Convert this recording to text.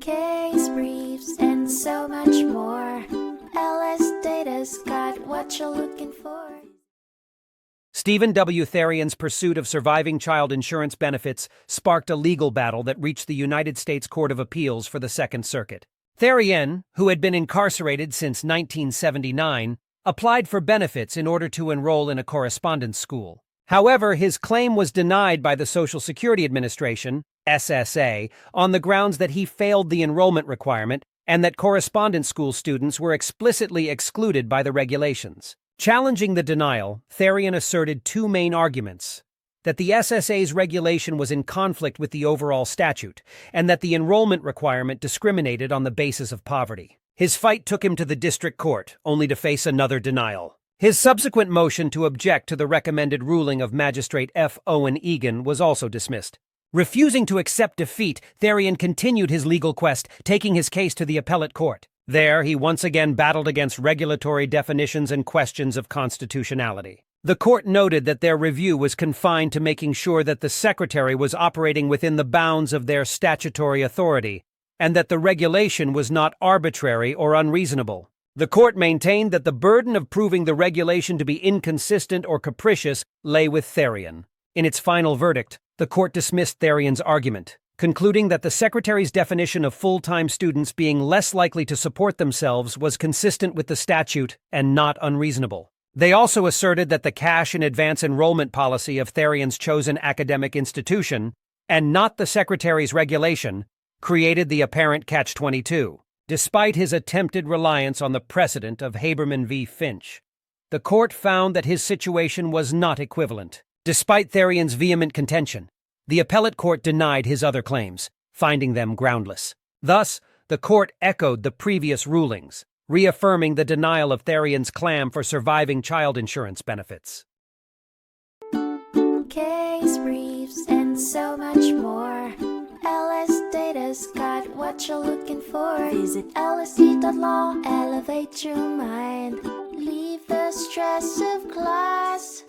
case briefs, and so much more. LSData's got what you're looking for. Stephen W. Therrien's pursuit of surviving child insurance benefits sparked a legal battle that reached the United States Court of Appeals for the Second Circuit. Therrien, who had been incarcerated since 1979, applied for benefits in order to enroll in a correspondence school. However, his claim was denied by the Social Security Administration, SSA, on the grounds that he failed the enrollment requirement and that correspondence school students were explicitly excluded by the regulations. Challenging the denial, Therrien asserted two main arguments: that the SSA's regulation was in conflict with the overall statute, and that the enrollment requirement discriminated on the basis of poverty. His fight took him to the district court, only to face another denial. His subsequent motion to object to the recommended ruling of Magistrate F. Owen Egan was also dismissed. Refusing to accept defeat, Therrien continued his legal quest, taking his case to the appellate court. There, he once again battled against regulatory definitions and questions of constitutionality. The court noted that their review was confined to making sure that the Secretary was operating within the bounds of their statutory authority, and that the regulation was not arbitrary or unreasonable. The court maintained that the burden of proving the regulation to be inconsistent or capricious lay with Therrien. In its final verdict, the court dismissed Therrien's argument, concluding that the Secretary's definition of full-time students being less likely to support themselves was consistent with the statute and not unreasonable. They also asserted that the cash in advance enrollment policy of Therrien's chosen academic institution, and not the Secretary's regulation, created the apparent catch-22. Despite his attempted reliance on the precedent of Haberman v. Finch, the court found that his situation was not equivalent. Despite Therrien's vehement contention, the appellate court denied his other claims, finding them groundless. Thus, the court echoed the previous rulings, reaffirming the denial of Therrien's claim for surviving child insurance benefits. Case briefs, and so much more. LSData's got what you're looking for. Visit lsd.law, elevate your mind. Leave the stress of class.